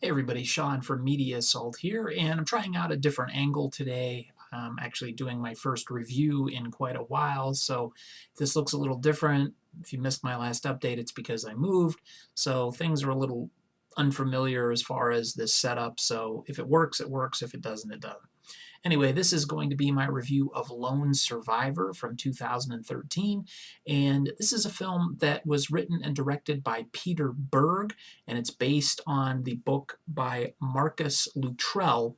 Hey everybody, Sean from Media Assault here, and I'm trying out a different angle today. I'm actually doing my first review in quite a while, so if this looks a little different, if you missed my last update, it's because I moved, so things are a little unfamiliar as far as this setup, so if it works, it works. If it doesn't, it doesn't. Anyway, this is going to be my review of Lone Survivor from 2013, and this is a film that was written and directed by Peter Berg, and it's based on the book by Marcus Luttrell,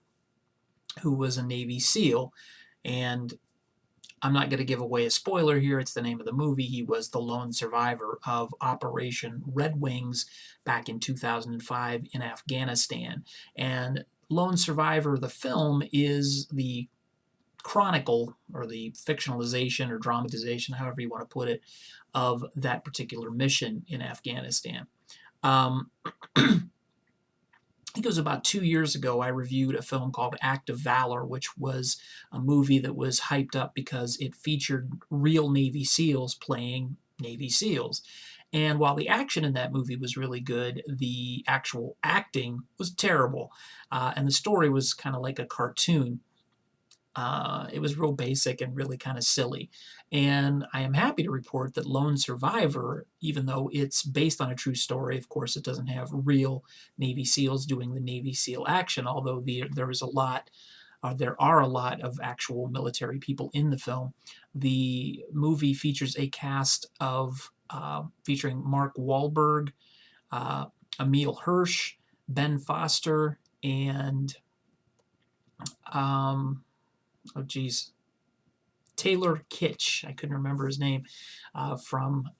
who was a Navy SEAL, and I'm not going to give away a spoiler here. It's the name of the movie. He was the lone survivor of Operation Red Wings back in 2005 in Afghanistan. And Lone Survivor, the film, is the chronicle or the fictionalization or dramatization, however you want to put it, of that particular mission in Afghanistan. I think it was about 2 years ago, I reviewed a film called Act of Valor, which was a movie that was hyped up because it featured real Navy SEALs playing Navy SEALs. And while the action in that movie was really good, the actual acting was terrible. And the story was kind of like a cartoon. It was real basic and really kind of silly. And I am happy to report that Lone Survivor, even though it's based on a true story, of course, it doesn't have real Navy SEALs doing the Navy SEAL action, although there are a lot of actual military people in the film. The movie features a cast of featuring Mark Wahlberg, Emile Hirsch, Ben Foster, and oh geez, Taylor Kitsch. I couldn't remember his name, from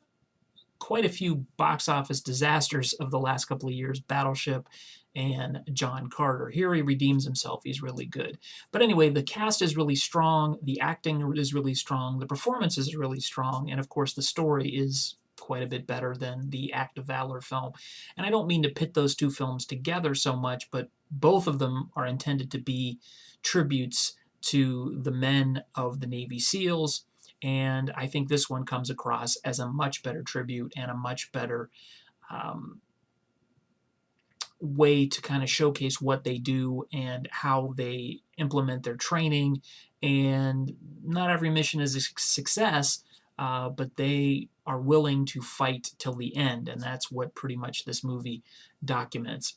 quite a few box office disasters of the last couple of years, Battleship and John Carter. Here he redeems himself. He's really good. But anyway, the cast is really strong. The acting is really strong. The performance is really strong. And of course, the story is quite a bit better than the Act of Valor film. And I don't mean to pit those two films together so much, but both of them are intended to be tributes to the men of the Navy SEALs, and I think this one comes across as a much better tribute and a much better way to kind of showcase what they do and how they implement their training. And not every mission is a success, but they are willing to fight till the end, and that's what pretty much this movie documents.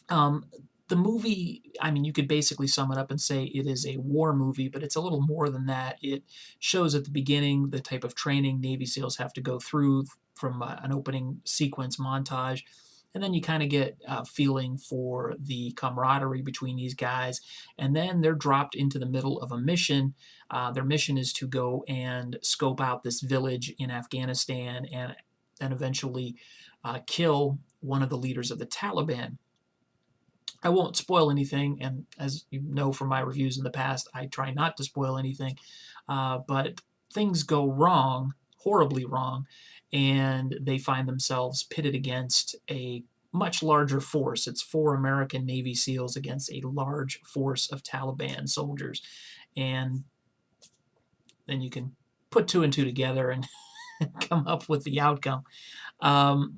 The movie, I mean, you could basically sum it up and say it is a war movie, but it's a little more than that. It shows at the beginning the type of training Navy SEALs have to go through from an opening sequence montage, and then you kind of get a feeling for the camaraderie between these guys, and then they're dropped into the middle of a mission. Their mission is to go and scope out this village in Afghanistan and then eventually kill one of the leaders of the Taliban. I won't spoil anything, and as you know from my reviews in the past, I try not to spoil anything, but things go wrong, horribly wrong, and they find themselves pitted against a much larger force. It's 4 American Navy SEALs against a large force of Taliban soldiers, and then you can put 2 and 2 together and come up with the outcome. The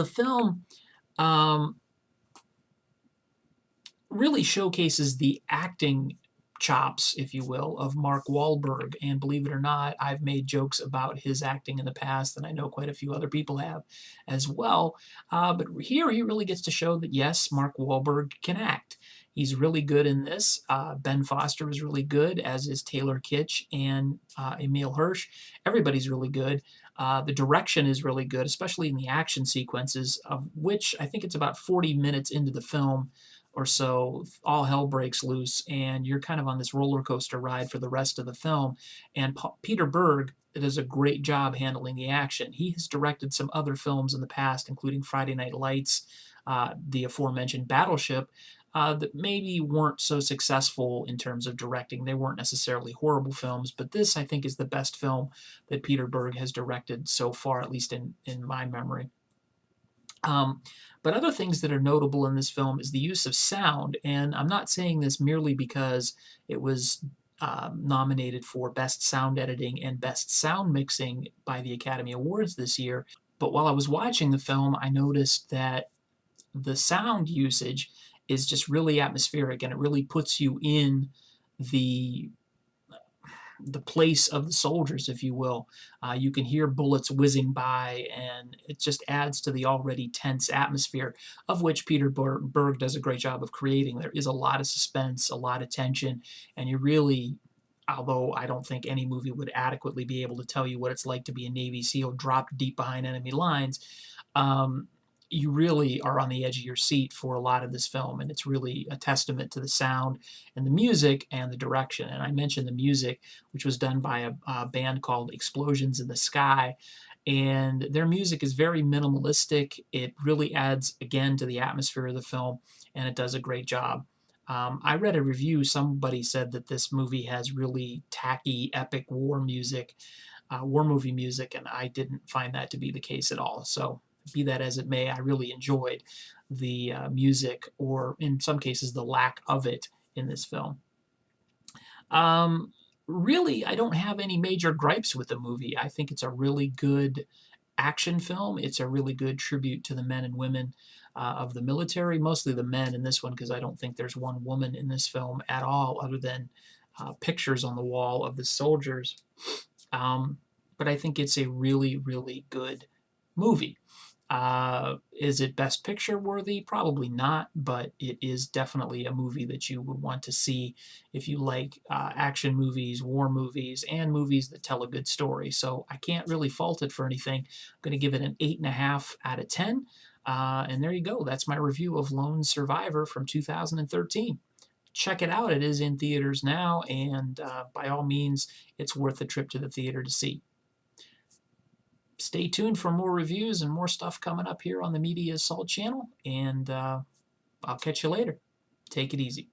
film really showcases the acting chops, if you will, of Mark Wahlberg. And believe it or not, I've made jokes about his acting in the past, and I know quite a few other people have as well. But here he really gets to show that, yes, Mark Wahlberg can act. He's really good in this. Ben Foster is really good, as is Taylor Kitsch and Emile Hirsch. Everybody's really good. The direction is really good, especially in the action sequences, of which I think it's about 40 minutes into the film or so, all hell breaks loose, and you're kind of on this roller coaster ride for the rest of the film. And Peter Berg does a great job handling the action. He has directed some other films in the past, including Friday Night Lights, the aforementioned Battleship, that maybe weren't so successful in terms of directing. They weren't necessarily horrible films, but this, I think, is the best film that Peter Berg has directed so far, at least in my memory. But other things that are notable in this film is the use of sound, and I'm not saying this merely because it was nominated for Best Sound Editing and Best Sound Mixing by the Academy Awards this year, but while I was watching the film, I noticed that the sound usage is just really atmospheric, and it really puts you in the the place of the soldiers, if you will. You can hear bullets whizzing by, and it just adds to the already tense atmosphere, of which Peter Berg does a great job of creating. There is a lot of suspense, a lot of tension, and you really, although I don't think any movie would adequately be able to tell you what it's like to be a Navy SEAL dropped deep behind enemy lines, um, you really are on the edge of your seat for a lot of this film, and it's really a testament to the sound and the music and the direction. And I mentioned the music, which was done by a band called Explosions in the Sky, and their music is very minimalistic. It really adds, again, to the atmosphere of the film, and it does a great job. I read a review, somebody said that this movie has really tacky, epic war music, war movie music, and I didn't find that to be the case at all. So be that as it may, I really enjoyed the music, or in some cases, the lack of it in this film. Um, Really, I don't have any major gripes with the movie. I think it's a really good action film. It's a really good tribute to the men and women of the military, mostly the men in this one, because I don't think there's one woman in this film at all, other than pictures on the wall of the soldiers. Um, but I think it's a really, really good movie. Is it Best Picture worthy? Probably not, but it is definitely a movie that you would want to see if you like action movies, war movies, and movies that tell a good story. So I can't really fault it for anything. I'm going to give it an 8.5 out of 10. And there you go. That's my review of Lone Survivor from 2013. Check it out. It is in theaters now, and by all means, it's worth a trip to the theater to see. Stay tuned for more reviews and more stuff coming up here on the Media Assault channel, and I'll catch you later. Take it easy.